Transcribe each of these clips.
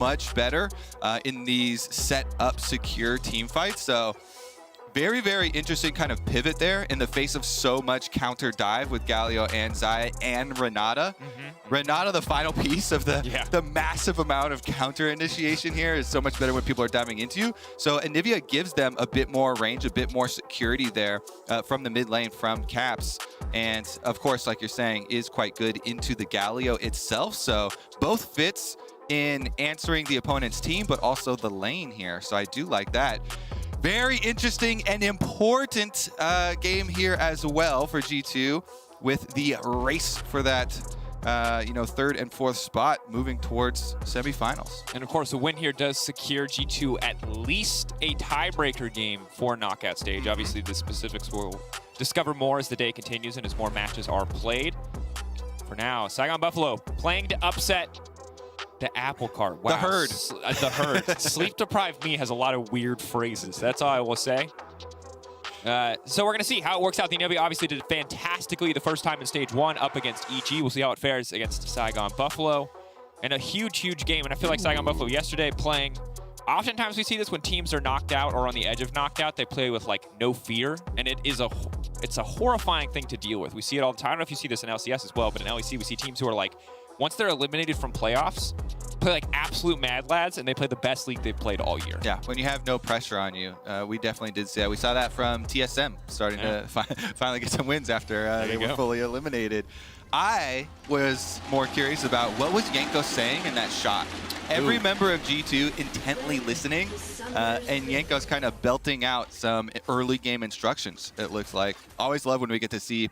much better in these set-up secure team fights. So very, very interesting kind of pivot there in the face of so much counter dive with Galio and Zaya and Renata. Renata, the final piece of the massive amount of counter initiation here, is so much better when people are diving into you. So Anivia gives them a bit more range, a bit more security there from the mid lane from Caps. And of course, like you're saying, is quite good into the Galio itself. So both fits in answering the opponent's team, but also the lane here. So I do like that. Very interesting and important game here as well for G2, with the race for that third and fourth spot moving towards semifinals. And of course, the win here does secure G2 at least a tiebreaker game for knockout stage. Obviously, the specifics will discover more as the day continues and as more matches are played. For now, Saigon Buffalo playing to upset the apple cart. Wow. The herd. The herd. Sleep-deprived me has a lot of weird phrases. That's all I will say. So we're going to see how it works out. The Anivia obviously did fantastically the first time in Stage 1 up against EG. We'll see how it fares against Saigon Buffalo. And a huge, huge game. And I feel like Saigon Buffalo yesterday playing... Oftentimes we see this when teams are knocked out or on the edge of knocked out. They play with, like, no fear. And it's a horrifying thing to deal with. We see it all the time. I don't know if you see this in LCS as well, but in LEC we see teams who are like... Once they're eliminated from playoffs, play like absolute mad lads, and they play the best league they've played all year. Yeah, when you have no pressure on you. We definitely did see that. We saw that from TSM starting to finally get some wins after they were fully eliminated. I was more curious about what was Yanko saying in that shot. Every member of G2 intently listening, and Yanko's kind of belting out some early game instructions, it looks like. Always love when we get to see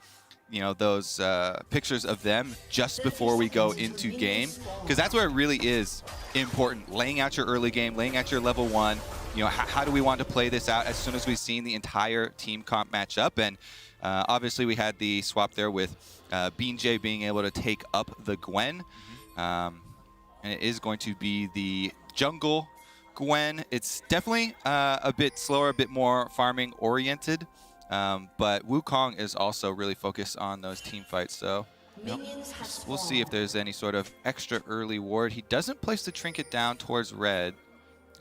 those pictures of them just before we go into game, because that's where it really is important. Laying out your early game, laying out your level 1. How do we want to play this out as soon as we've seen the entire team comp match up? And obviously we had the swap there with BeanJ being able to take up the Gwen. And it is going to be the jungle Gwen. It's definitely a bit slower, a bit more farming oriented. But Wukong is also really focused on those team fights, so we'll see if there's any sort of extra early ward. He doesn't place the trinket down towards red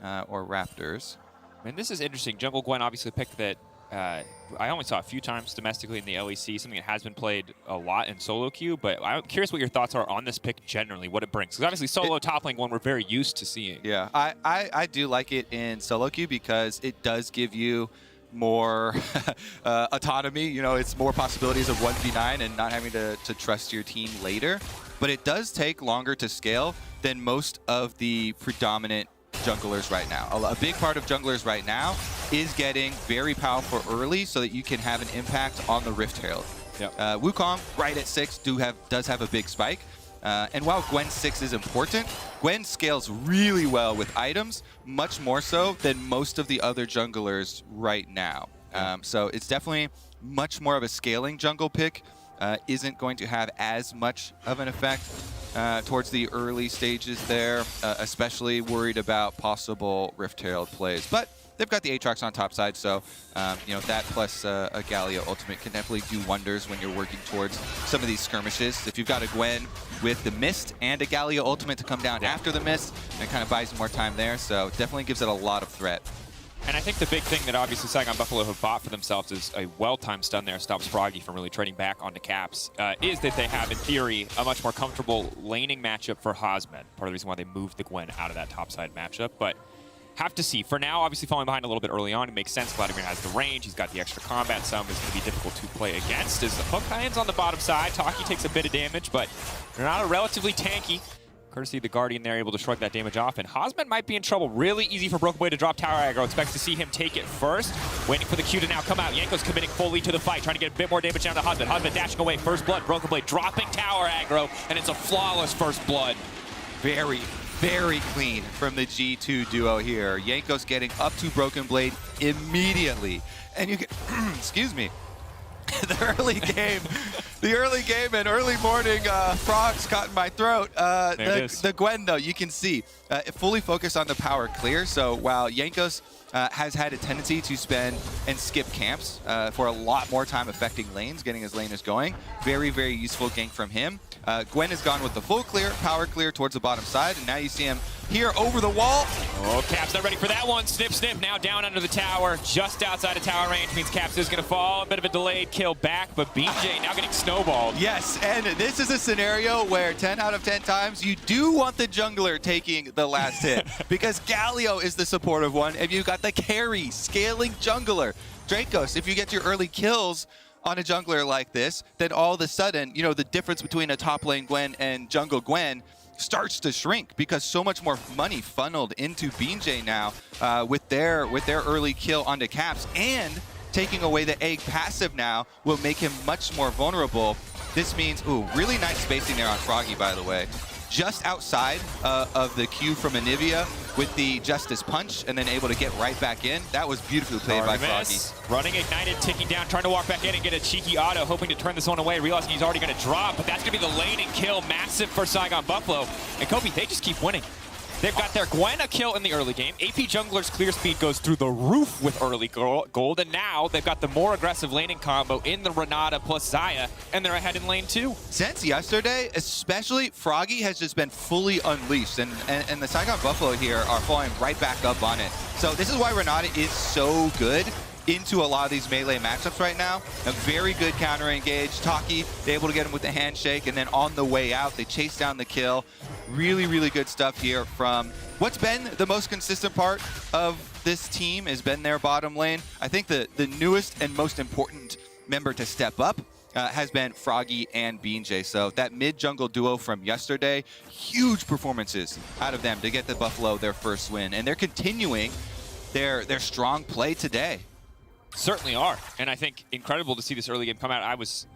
or Raptors. And this is interesting. Jungle Gwen obviously picked that I only saw a few times domestically in the LEC, something that has been played a lot in solo queue, but I'm curious what your thoughts are on this pick generally, what it brings. Because obviously solo top lane one we're very used to seeing. Yeah, I do like it in solo queue because it does give you more autonomy. It's more possibilities of 1v9 and not having to trust your team later. But it does take longer to scale than most of the predominant junglers right now. A big part of junglers right now is getting very powerful early so that you can have an impact on the Rift Herald. Wukong, right at 6, does have a big spike. And while Gwen 6 is important, Gwen scales really well with items, much more so than most of the other junglers right now. So it's definitely much more of a scaling jungle pick. Isn't going to have as much of an effect towards the early stages there, especially worried about possible Rift Herald plays. But they've got the Aatrox on top side, so that plus a Galio ultimate can definitely do wonders when you're working towards some of these skirmishes. If you've got a Gwen with the Mist and a Galio ultimate to come down after the Mist, it kind of buys you more time there, so definitely gives it a lot of threat. And I think the big thing that obviously Saigon Buffalo have bought for themselves is a well-timed stun there, stops Froggy from really trading back onto Caps, is that they have, in theory, a much more comfortable laning matchup for Hosmed. Part of the reason why they moved the Gwen out of that topside matchup, but have to see. For now, obviously falling behind a little bit early on, it makes sense. Vladimir has the range, he's got the extra combat, some is going to be difficult to play against. As the hook lands on the bottom side, Taki takes a bit of damage, but they're not relatively tanky. Courtesy of the Guardian there, able to shrug that damage off, and Hosmed might be in trouble. Really easy for Broken Blade to drop tower aggro. Expects to see him take it first. Waiting for the Q to now come out. Yanko's committing fully to the fight, trying to get a bit more damage down to Hosmed. Hosmed dashing away, first blood, Broken Blade dropping tower aggro, and it's a flawless first blood. Very, very clean from the G2 duo here. Yanko's getting up to Broken Blade immediately. And you can, excuse me, the early game and early morning frogs caught in my throat. The Gwen, though, you can see fully focused on the power clear. So while Yankos has had a tendency to spend and skip camps for a lot more time affecting lanes, getting his laners going, very, very useful gank from him. Gwen has gone with the full clear, power clear towards the bottom side, and now you see him here over the wall. Oh, Caps not ready for that one. Snip, snip, now down under the tower, just outside of tower range, means Caps is going to fall. A bit of a delayed kill back, but BJ now getting snowballed. Yes, and this is a scenario where 10 out of 10 times you do want the jungler taking the last hit because Galio is the supportive one, and you got the carry, scaling jungler. Dracos, if you get your early kills on a jungler like this, then all of a sudden, you know, the difference between a top lane Gwen and jungle Gwen starts to shrink because so much more money funneled into BJ now with their early kill onto Caps, and taking away the egg passive now will make him much more vulnerable. This means, ooh, really nice spacing there on Froggy, by the way. Just outside of the Q from Anivia with the Justice Punch, and then able to get right back in. That was beautifully played by Froggy. Running Ignited, ticking down, trying to walk back in and get a cheeky auto, hoping to turn this one away, realizing he's already going to drop, but that's going to be the laning kill, massive for Saigon Buffalo. And Kobe, they just keep winning. They've got their Gwen a kill in the early game. AP Jungler's clear speed goes through the roof with early gold, and now they've got the more aggressive laning combo in the Renata plus Xayah, and they're ahead in lane 2. Since yesterday, especially, Froggy has just been fully unleashed, and the Saigon Buffalo here are falling right back up on it. So this is why Renata is so good into a lot of these melee matchups right now. A very good counter engage. Taki, they're able to get him with the handshake, and then on the way out, they chase down the kill. Really, really good stuff here from what's been the most consistent part of this team has been their bottom lane. I think the newest and most important member to step up has been Froggy and BJ. So that mid-jungle duo from yesterday, huge performances out of them to get the Buffalo their first win. And they're continuing their strong play today. Certainly are, and I think incredible to see this early game come out. I was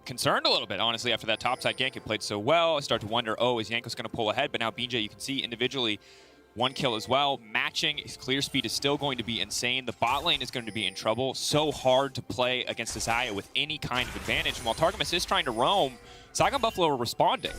concerned a little bit, honestly, after that topside gank. It played so well. I started to wonder, oh, is Jankos going to pull ahead? But now BJ, you can see individually, one kill as well. Matching, his clear speed is still going to be insane. The bot lane is going to be in trouble. So hard to play against Xayah with any kind of advantage. And while Targamas is trying to roam, Saigon Buffalo are responding.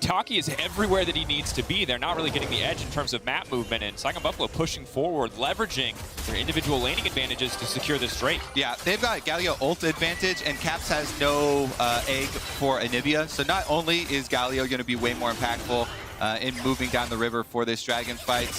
Taki is everywhere that he needs to be. They're not really getting the edge in terms of map movement, and Saigon Buffalo pushing forward, leveraging their individual laning advantages to secure this Drake. Yeah, they've got Galio ult advantage, and Caps has no egg for Anivia. So not only is Galio going to be way more impactful in moving down the river for this dragon fight,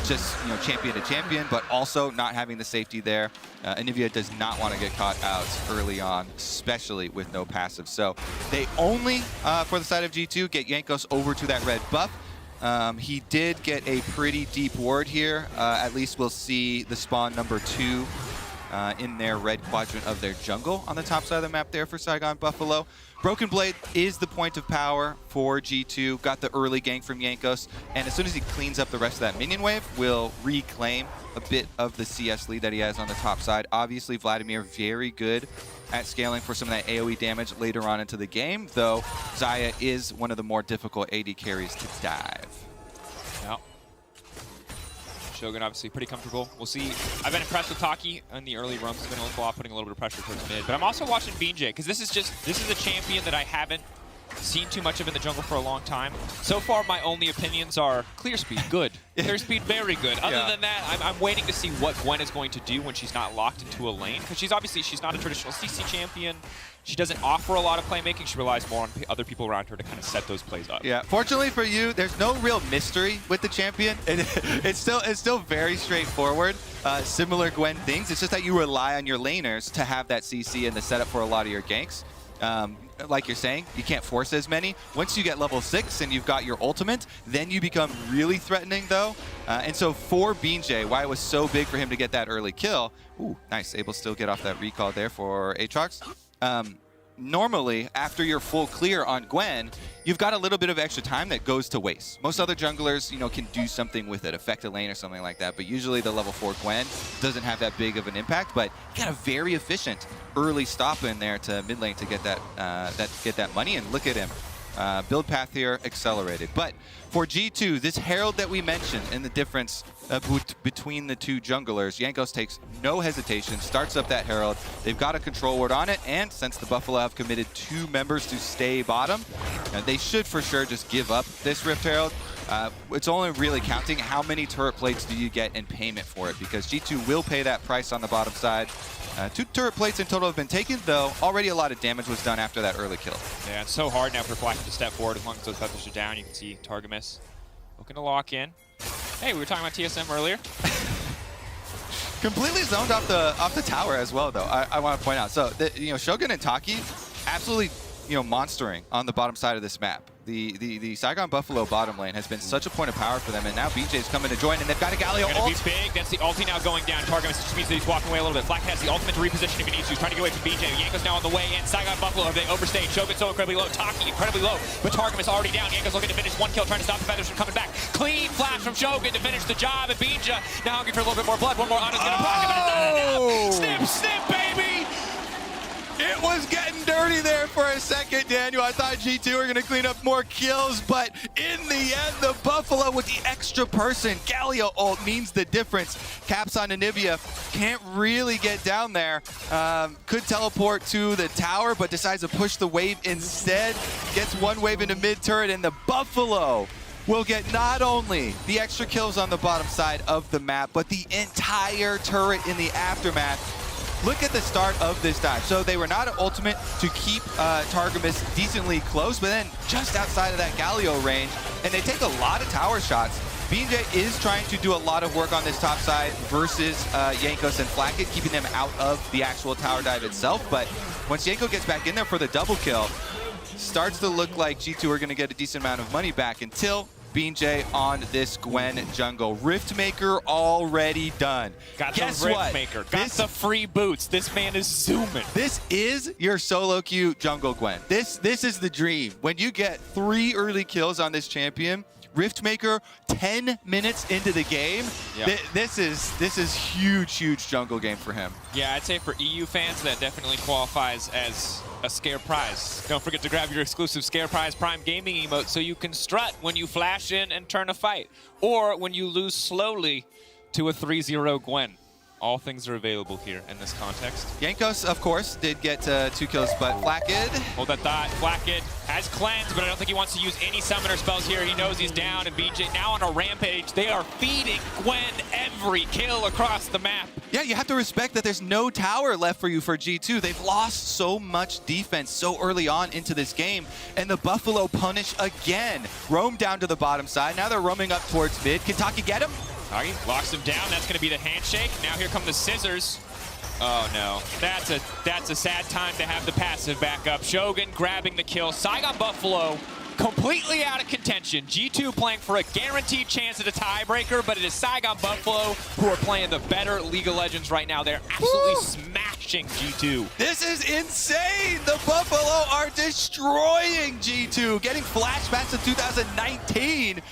just champion to champion, but also not having the safety there. Anivia does not want to get caught out early on, especially with no passive. So they only, for the side of G2, get Jankos over to that red buff. He did get a pretty deep ward here. At least we'll see the spawn number 2 in their red quadrant of their jungle on the top side of the map there for Saigon Buffalo. Broken Blade is the point of power for G2. Got the early gank from Jankos, and as soon as he cleans up the rest of that minion wave, will reclaim a bit of the CS lead that he has on the top side. Obviously, Vladimir very good at scaling for some of that AoE damage later on into the game, though Xayah is one of the more difficult AD carries to dive. Yeah. Shogun obviously pretty comfortable. We'll see. I've been impressed with Taki in the early runs. He's been putting a little bit of pressure towards mid. But I'm also watching BJ, because this is a champion that I haven't seen too much of in the jungle for a long time. So far, my only opinions are clear speed, good. Clear speed, very good. Other than that, I'm waiting to see what Gwen is going to do when she's not locked into a lane. Because she's not a traditional CC champion. She doesn't offer a lot of playmaking. She relies more on other people around her to kind of set those plays up. Yeah, fortunately for you, there's no real mystery with the champion. It's still very straightforward. Similar Gwen things. It's just that you rely on your laners to have that CC and the setup for a lot of your ganks. Like you're saying, you can't force as many. Once you get level 6 and you've got your ultimate, then you become really threatening, though. And so for BJ, why it was so big for him to get that early kill, ooh, nice, able to still get off that recall there for Aatrox. Normally, after you're full clear on Gwen, you've got a little bit of extra time that goes to waste. Most other junglers, can do something with it, affect a lane or something like that, but usually the level 4 Gwen doesn't have that big of an impact, but you got a very efficient early stop in there to mid lane to get that money, and look at him. Build path here accelerated. But for G2, this Herald that we mentioned and the difference between the two junglers, Jankos takes no hesitation, starts up that Herald. They've got a control ward on it, and since the Buffalo have committed 2 members to stay bottom, they should for sure just give up this Rift Herald. It's only really counting how many turret plates do you get in payment for it, because G2 will pay that price on the bottom side. 2 turret plates in total have been taken, though already a lot of damage was done after that early kill. Yeah, it's so hard now for Flack to step forward as long as those feathers are down. You can see Targamas looking to lock in. Hey, we were talking about TSM earlier. Completely zoned off the tower as well, though. I want to point out. So, Shogun and Taki absolutely, monstering on the bottom side of this map. The Saigon Buffalo bottom lane has been such a point of power for them, and now BJ's coming to join, and they've got a Galio ult. Gonna be big. That's the ulti now going down. Targamas just means that he's walking away a little bit. Flack has the ultimate to reposition if he needs to. He's trying to get away from BJ. Yanko's now on the way in. Saigon Buffalo, they overstayed. Shogun so incredibly low. Taki incredibly low, but Targamas already down. Yanko's looking to finish 1 kill, trying to stop the feathers from coming back. Clean flash from Shogun to finish the job, and BJ now hungry for a little bit more blood. One more Ana's gonna proc him, and it's not enough. Snip, snip, baby! It was getting dirty there for a second, Daniel. I thought G2 were going to clean up more kills, but in the end, the Buffalo with the extra person, Galio ult, means the difference. Caps on Anivia can't really get down there. Could teleport to the tower, but decides to push the wave instead. Gets 1 wave into mid-turret, and the Buffalo will get not only the extra kills on the bottom side of the map, but the entire turret in the aftermath. Look at the start of this dive. So they were not an ultimate to keep Targamas decently close, but then just outside of that Galio range, and they take a lot of tower shots. BJ is trying to do a lot of work on this top side versus Jankos and Flacket, keeping them out of the actual tower dive itself. But once Yanko gets back in there for the double kill, starts to look like G2 are going to get a decent amount of money back until BJ on this Gwen jungle. Riftmaker already done. Got Guess the what? Riftmaker. Got the free boots. This man is zooming. This is your solo queue jungle Gwen. This is the dream. When you get 3 early kills on this champion, Riftmaker 10 minutes into the game, yep. This is huge jungle game for him. Yeah, I'd say for EU fans, that definitely qualifies as a scare prize. Don't forget to grab your exclusive Scare Prize Prime Gaming emote so you can strut when you flash in and turn a fight, or when you lose slowly to a 3-0 Gwen. All things are available here in this context. Jankos, of course, did get 2 kills, but Flackid. Hold that thought. Flackid has cleansed, but I don't think he wants to use any summoner spells here. He knows he's down, and BJ now on a rampage. They are feeding Gwen every kill across the map. Yeah, you have to respect that there's no tower left for you for G2. They've lost so much defense so early on into this game, and the Buffalo punish again. Roam down to the bottom side. Now they're roaming up towards mid. Can Taki get him? Taki locks him down. That's going to be the handshake. Now here come the scissors. Oh no, that's a sad time to have the passive back up. Shogun grabbing the kill. Saigon Buffalo completely out of contention. G2 playing for a guaranteed chance at a tiebreaker, but it is Saigon Buffalo who are playing the better League of Legends right now. They're absolutely smashing G2. This is insane. The Buffalo are destroying G2, getting flashbacks to 2019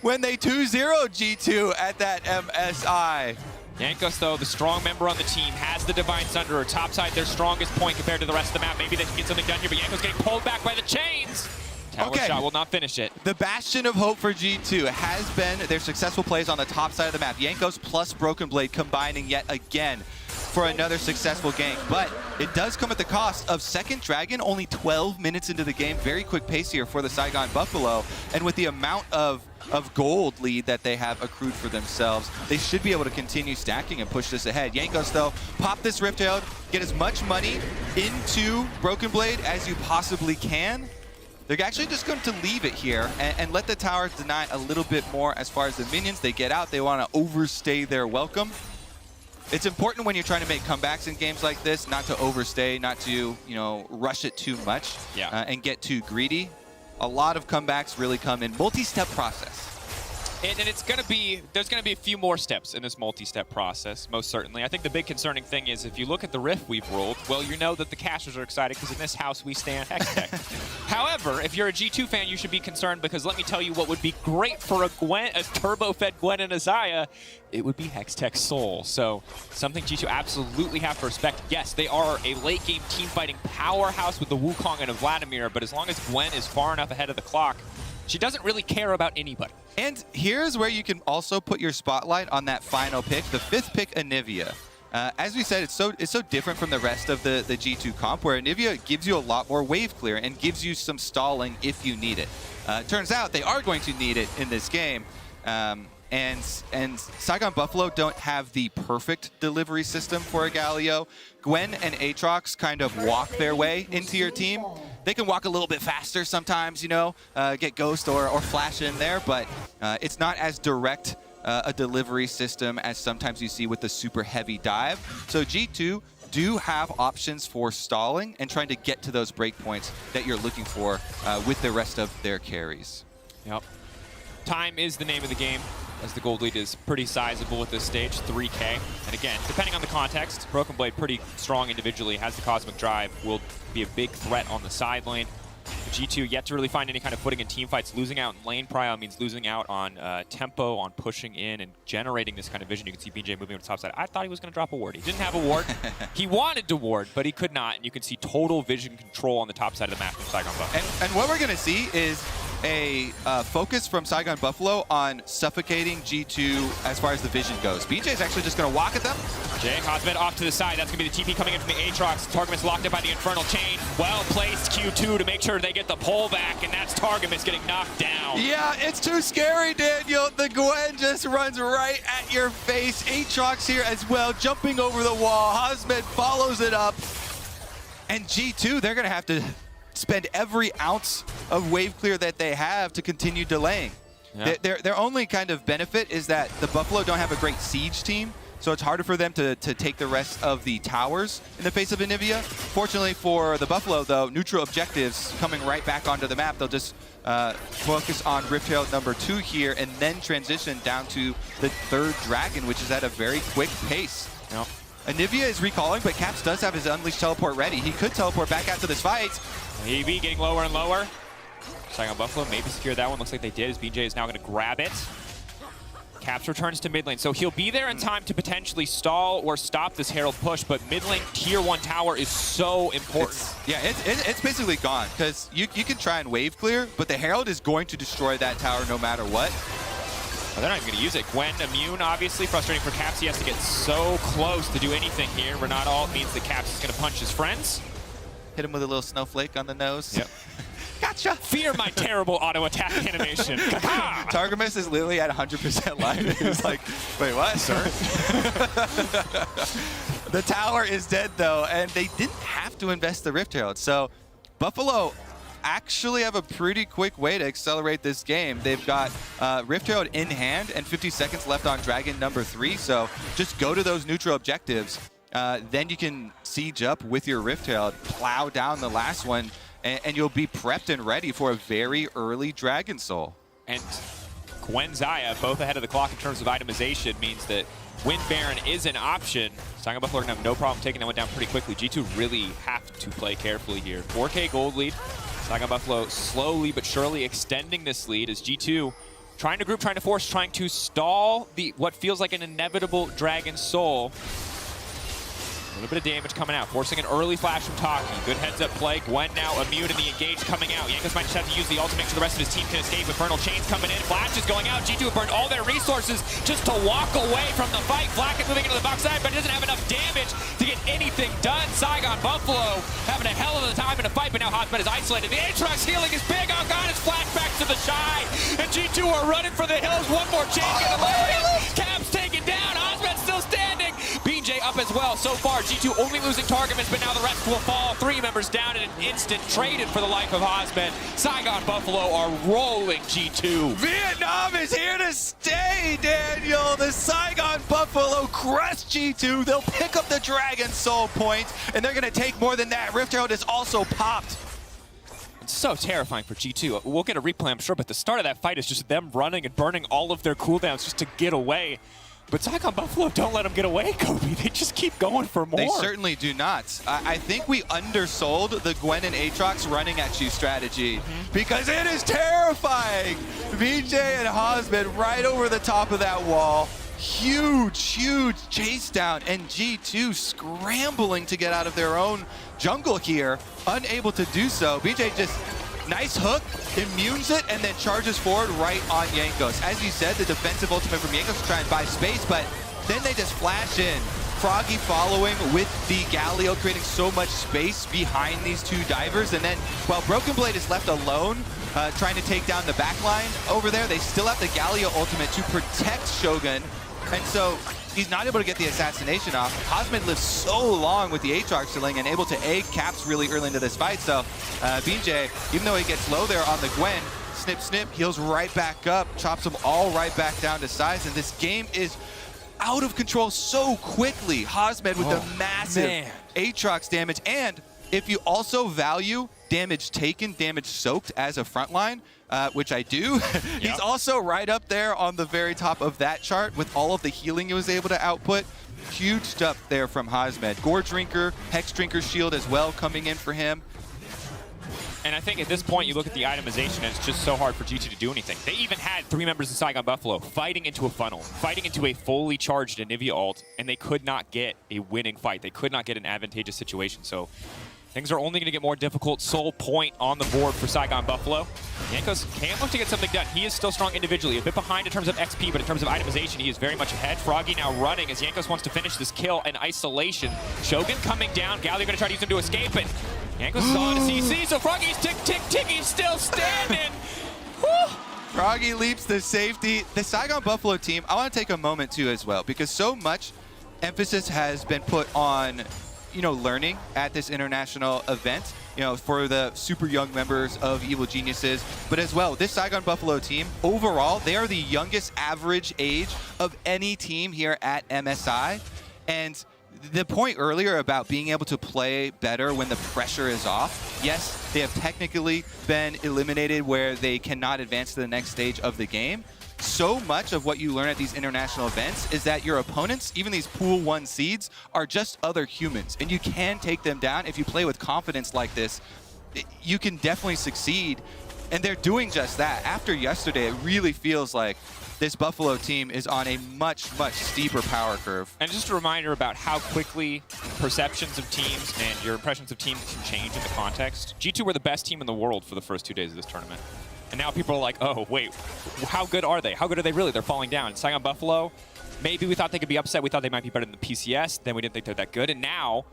when they 2-0 G2 at that MSI. Jankos, though, the strong member on the team, has the Divine Sunderer. Topside, their strongest point compared to the rest of the map. Maybe they can get something done here, but Jankos getting pulled back by the chains. Tower shot will not finish it. The bastion of hope for G2 has been their successful plays on the top side of the map. Jankos plus Broken Blade combining yet again for another successful gank, but it does come at the cost of second Dragon, only 12 minutes into the game. Very quick pace here for the Saigon Buffalo, and with the amount of gold lead that they have accrued for themselves, they should be able to continue stacking and push this ahead. Jankos, though, pop this Rift Herald, get as much money into Broken Blade as you possibly can. They're actually just going to leave it here and let the tower deny a little bit more as far as the minions. They get out, they want to overstay their welcome. It's important when you're trying to make comebacks in games like this, not to overstay, not to, rush it too much and get too greedy. A lot of comebacks really come in multi-step process. And it's going to be, there's going to be a few more steps in this multi-step process, most certainly. I think the big concerning thing is if you look at the riff we've rolled, well, you know that the casters are excited because in this house we stand Hextech. However, if you're a G2 fan, you should be concerned because let me tell you what would be great for a turbo-fed Gwen and Azaya, it would be Hextech Soul. So something G2 absolutely have to respect. Yes, they are a late-game team-fighting powerhouse with the Wukong and a Vladimir, but as long as Gwen is far enough ahead of the clock, she doesn't really care about anybody. And here's where you can also put your spotlight on that final pick, the 5th pick, Anivia. As we said, it's so different from the rest of the G2 comp, where Anivia gives you a lot more wave clear and gives you some stalling if you need it. Turns out they are going to need it in this game. And Saigon Buffalo don't have the perfect delivery system for a Galio. Gwen and Aatrox kind of walk their way into your team. They can walk a little bit faster sometimes, you know, get Ghost or Flash in there, but it's not as direct a delivery system as sometimes you see with the super heavy dive. So G2 do have options for stalling and trying to get to those breakpoints that you're looking for with the rest of their carries. Yep. Time is the name of the game, as the gold lead is pretty sizable at this stage, 3K. And again, depending on the context, Broken Blade pretty strong individually, has the Cosmic Drive, will be a big threat on the side lane. G2 yet to really find any kind of footing in teamfights. Losing out in lane prio means losing out on tempo, on pushing in and generating this kind of vision. You can see BJ moving on the top side. I thought he was going to drop a ward. He didn't have a ward. He wanted to ward, but he could not. And you can see total vision control on the top side of the map from Saigon Buffalo. And what we're going to see is a focus from Saigon Buffalo on suffocating G2 as far as the vision goes. BJ is actually just going to walk at them. Jay Hosmed off to the side. That's going to be the TP coming in from the Aatrox. Targamas locked up by the Infernal Chain. Well-placed Q2 to make sure they get the pull back, and that's Targamas getting knocked down. Yeah, it's too scary, Daniel. The Gwen just runs right at your face. Aatrox here as well, jumping over the wall. Hosmed follows it up. And G2, they're going to have to spend every ounce of wave clear that they have to continue delaying. Yeah. Their only kind of benefit is that the Buffalo don't have a great siege team, so it's harder for them to take the rest of the towers in the face of Anivia. Fortunately for the Buffalo, though, neutral objectives coming right back onto the map. They'll just focus on Rift Herald number 2 here and then transition down to the 3rd Dragon, which is at a very quick pace. Yep. Anivia is recalling, but Caps does have his Unleashed teleport ready. He could teleport back after this fight. EV getting lower and lower. Saigon Buffalo maybe secured that one. Looks like they did, as BJ is now going to grab it. Caps returns to mid lane, so he'll be there in time to potentially stall or stop this Herald push, but mid lane tier 1 tower is so important. It's basically gone, because you can try and wave clear, but the Herald is going to destroy that tower no matter what. Oh, they're not even going to use it. Gwen immune, obviously. Frustrating for Caps. He has to get so close to do anything here. Renat ult means that Caps is going to punch his friends. Hit him with a little snowflake on the nose. Yep. Gotcha. Fear my terrible auto attack animation. Targamas is literally at 100% life. He's like, wait, what, sir? The tower is dead, though, and they didn't have to invest the Rift Herald. So Buffalo actually have a pretty quick way to accelerate this game. They've got Rift Herald in hand and 50 seconds left on Dragon number 3. So just go to those neutral objectives. Then you can siege up with your Rift Herald, plow down the last one, and you'll be prepped and ready for a very early Dragon Soul. And Gwen Xayah, both ahead of the clock in terms of itemization, means that Wind Baron is an option. Saigon Buffalo are going to have no problem taking that one down pretty quickly. G2 really have to play carefully here. 4K gold lead. Saigon Buffalo slowly but surely extending this lead as G2 trying to group, trying to force, trying to stall what feels like an inevitable Dragon Soul. A little bit of damage coming out, forcing an early flash from Taki. Good heads-up play. Gwen now immune in the engage coming out. Jankos might just have to use the ult to make sure the rest of his team can escape. Infernal Chains coming in. Flash is going out. G2 have burned all their resources just to walk away from the fight. Flack is moving into the backside, but doesn't have enough damage to get anything done. Saigon Buffalo having a hell of a time in a fight, but now Hosmed is isolated. The Aatrox healing is big. Oh god, it's flashback to the Shy. And G2 are running for the hills. One more chain gonna lay. Caps taken down. Hosmed still standing. BJ up as well. So far, G2 only losing Targamas, but now the rest will fall. 3 members down in an instant, traded for the life of Hosmed. Saigon Buffalo are rolling G2. Vietnam is here to stay, Daniel. The Saigon Buffalo crush G2. They'll pick up the Dragon Soul point, and they're going to take more than that. Rift Herald is also popped. It's so terrifying for G2. We'll get a replay, I'm sure, but the start of that fight is just them running and burning all of their cooldowns just to get away. But Saigon Buffalo don't let them get away, Kobe. They just keep going for more. They certainly do not. I think we undersold the Gwen and Aatrox running at you strategy because it is terrifying. BJ and Hosmed right over the top of that wall. Huge, huge chase down, and G2 scrambling to get out of their own jungle here, unable to do so. BJ just nice hook, immunes it, and then charges forward right on Jankos. As you said, the defensive ultimate from Jankos to try and buy space, but then they just flash in Froggy following with the Galio, creating so much space behind these two divers. And then while Broken Blade is left alone, trying to take down the backline over there, they still have the Galio ultimate to protect Shogun. And so he's not able to get the assassination off. Hosman lives so long with the Aatrox Sling and able to egg Caps really early into this fight. So BJ, even though he gets low there on the Gwen, snip, snip, heals right back up, chops them all right back down to size. And this game is out of control so quickly. Hosman with the massive Aatrox damage. And if you also value damage taken, damage soaked as a frontline, which I do, he's also right up there on the very top of that chart with all of the healing he was able to output. Huge stuff there from Hosman. Gore Drinker, Hex Drinker Shield as well coming in for him. And I think at this point, you look at the itemization, and it's just so hard for G2 to do anything. They even had 3 members of Saigon Buffalo fighting into a funnel, fighting into a fully charged Anivia ult, and they could not get a winning fight. They could not get an advantageous situation. So things are only going to get more difficult. Sole point on the board for Saigon Buffalo. Jankos can look to get something done. He is still strong individually, a bit behind in terms of XP, but in terms of itemization, he is very much ahead. Froggy now running as Jankos wants to finish this kill in isolation. Shogun coming down. Galio going to try to use him to escape, and Jankos is on a CC, so Froggy's tick, tick, tick. He's still standing. Froggy leaps to safety. The Saigon Buffalo team, I want to take a moment too as well, because so much emphasis has been put on learning at this international event, for the super young members of Evil Geniuses. But as well, this Saigon Buffalo team, overall, they are the youngest average age of any team here at MSI. And the point earlier about being able to play better when the pressure is off, yes, they have technically been eliminated where they cannot advance to the next stage of the game. So much of what you learn at these international events is that your opponents, even these Pool 1 seeds, are just other humans, and you can take them down. If you play with confidence like this, you can definitely succeed, and they're doing just that. After yesterday, it really feels like this Buffalo team is on a much, much steeper power curve. And just a reminder about how quickly perceptions of teams and your impressions of teams can change in the context. G2 were the best team in the world for the first 2 days of this tournament. And now people are like, oh, wait, how good are they? How good are they really? They're falling down. Saigon Buffalo, maybe we thought they could be upset. We thought they might be better than the PCS. Then we didn't think they're that good. And now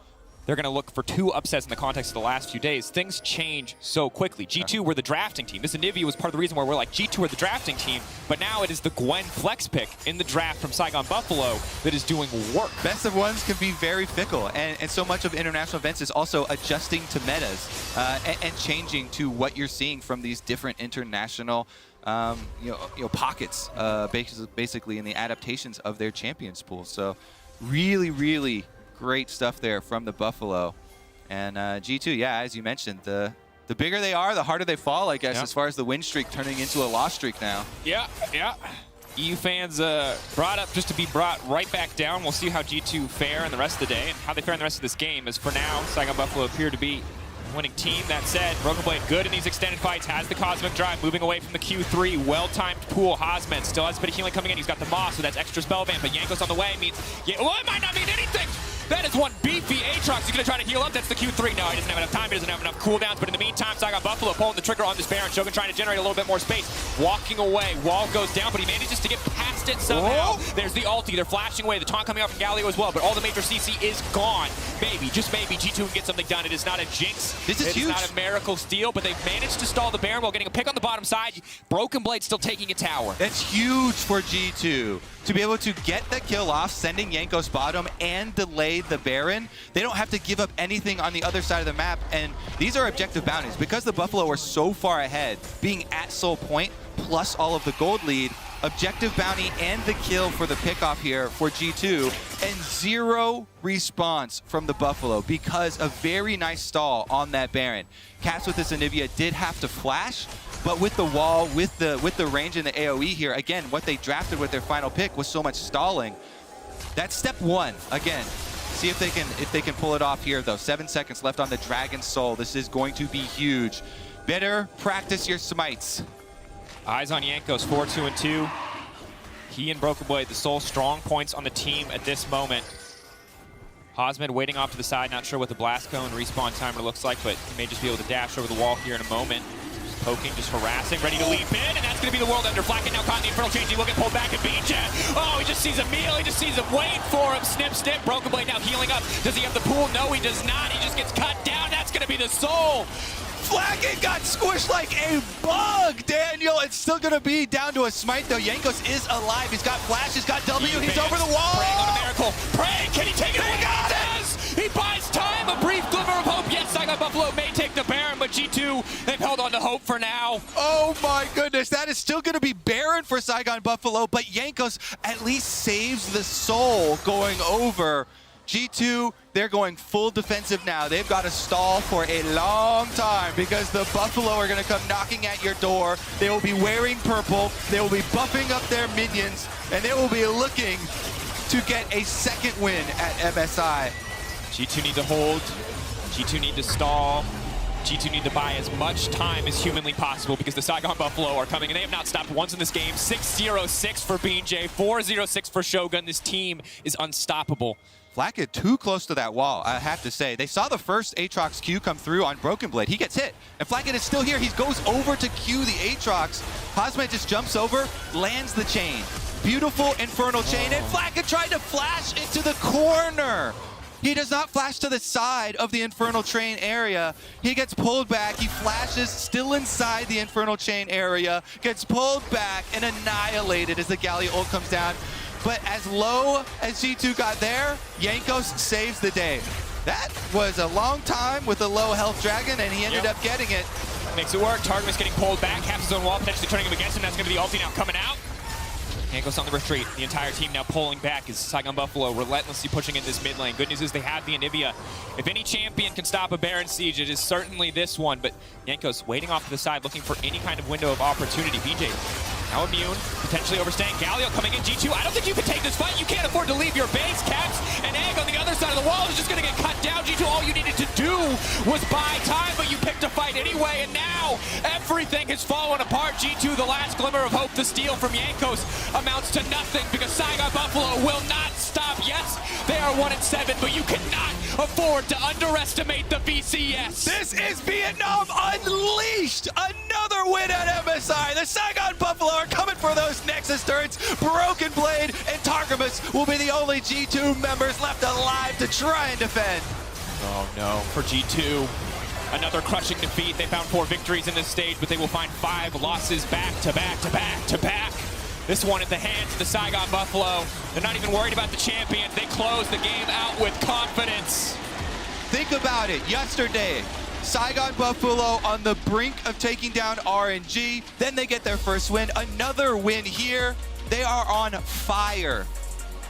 they're going to look for 2 upsets in the context of the last few days. Things change so quickly. G2 were the drafting team. This Anivia was part of the reason why we're like, G2 are the drafting team. But now it is the Gwen flex pick in the draft from Saigon Buffalo that is doing work. Best of ones can be very fickle. And so much of international events is also adjusting to metas and changing to what you're seeing from these different international pockets, basically in the adaptations of their champions pool. So really, really great stuff there from the Buffalo. And G2, yeah, as you mentioned, the bigger they are, the harder they fall, I guess, as far as the win streak turning into a loss streak now. Yeah. EU fans brought up just to be brought right back down. We'll see how G2 fare in the rest of the day and how they fare in the rest of this game, as for now, Saigon Buffalo appear to be winning team. That said, Broken Blade good in these extended fights, has the Cosmic Drive, moving away from the Q3, well-timed pool. Hosman still has a bit of healing coming in. He's got the Moss, so that's extra spellband, but Jankos on the way means, it might not mean anything. That is one beefy Aatrox. He's going to try to heal up. That's the Q3. No, he doesn't have enough time. He doesn't have enough cooldowns. But in the meantime, Saigon Buffalo pulling the trigger on this Baron. Shogun trying to generate a little bit more space. Walking away. Wall goes down, but he manages to get past it somehow. There's the ulti. They're flashing away. The taunt coming out from Galio as well. But all the major CC is gone. Maybe, just maybe, G2 can get something done. It is not a jinx. This is huge. It is not a miracle steal, but they've managed to stall the Baron while getting a pick on the bottom side. Broken Blade still taking a tower. That's huge for G2 to be able to get the kill off, sending Jankos bottom and delay the Baron. They don't have to give up anything on the other side of the map, and these are objective bounties. Because the Buffalo are so far ahead, being at Soul Point, plus all of the gold lead, objective bounty and the kill for the pickoff here for G2, and 0 response from the Buffalo because a very nice stall on that Baron. Caps with this Anivia did have to flash, but with the wall, with the range and the AoE here, again, what they drafted with their final pick was so much stalling. That's step 1. Again, see if they can pull it off here, though. 7 seconds left on the Dragon Soul. This is going to be huge. Better practice your smites. Eyes on Jankos, 4-2-2. He and Broken Blade, the sole strong points on the team at this moment. Hosman waiting off to the side, not sure what the blast cone respawn timer looks like, but he may just be able to dash over the wall here in a moment. Poking, just harassing, ready to leap in, and that's going to be the World Ender. Flacken now caught in the Infernal Change. He will get pulled back, and BJ, he just sees Emil, he just sees him waiting for him. Snip, snip, Broken Blade now healing up. Does he have the pool? No, he does not. He just gets cut down. That's going to be the soul. Flagging got squished like a bug, Daniel. It's still going to be down to a smite, though. Jankos is alive. He's got flash. He's got W. He's over the wall. Praying on a miracle. Praying. Can he take it? He got it. He buys time. A brief glimmer of hope. Yes, Saigon Buffalo may take the Baron, but G2, they've held on to hope for now. Oh, my goodness. That is still going to be Baron for Saigon Buffalo, but Jankos at least saves the soul going over. G2, they're going full defensive now. They've got to stall for a long time because the Buffalo are going to come knocking at your door. They will be wearing purple. They will be buffing up their minions, and they will be looking to get a second win at MSI. G2 need to hold. G2 need to stall. G2 need to buy as much time as humanly possible because the Saigon Buffalo are coming, and they have not stopped once in this game. 6-0-6 for BJ, 4-0-6 for Shogun. This team is unstoppable. Flacket too close to that wall, I have to say. They saw the first Aatrox Q come through on Broken Blade. He gets hit, and Flacket is still here. He goes over to Q the Aatrox. Hosmet just jumps over, lands the chain. Beautiful Infernal Chain, and Flacket tried to flash into the corner. He does not flash to the side of the Infernal Chain area. He gets pulled back. He flashes still inside the Infernal Chain area, gets pulled back and annihilated as the Gallia ult comes down. But as low as G2 got there, Jankos saves the day. That was a long time with a low health dragon, and he ended up getting it. Makes it work. Targamas getting pulled back, half his own wall, potentially turning him against him. That's going to be the ulti now coming out. Jankos on the retreat. The entire team now pulling back as Saigon Buffalo relentlessly pushing in this mid lane. Good news is they have the Anivia. If any champion can stop a Baron Siege, it is certainly this one. But Jankos waiting off to the side, looking for any kind of window of opportunity. BJ now immune, potentially overstaying. Galio coming in, G2. I don't think you can take this fight. You can't afford to leave your base. Caps and Egg on the other side of the wall is just going to get cut down. G2, all you needed to do was buy time, but you picked a fight anyway, and now everything has fallen apart. G2, the last glimmer of hope, the steal from Jankos amounts to nothing because Saigon Buffalo will not stop. Yes, they are 1-7, but you cannot afford to underestimate the VCS. This is Vietnam Unleashed! Another win at MSI! The Saigon Buffalo are coming for those Nexus turrets. Broken Blade and Targamas will be the only G2 members left alive to try and defend. Oh no, for G2. Another crushing defeat. They found 4 victories in this stage, but they will find 5 losses back to back to back to back. This one at the hands of the Saigon Buffalo. They're not even worried about the champions. They close the game out with confidence. Think about it. Yesterday, Saigon Buffalo on the brink of taking down RNG. Then they get their first win. Another win here. They are on fire.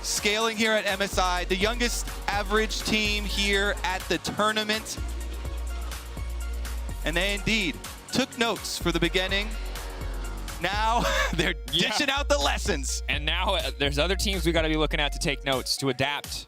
Scaling here at MSI, the youngest average team here at the tournament. And they indeed took notes for the beginning. Now they're dishing out the lessons. And now there's other teams we got to be looking at to take notes, to adapt.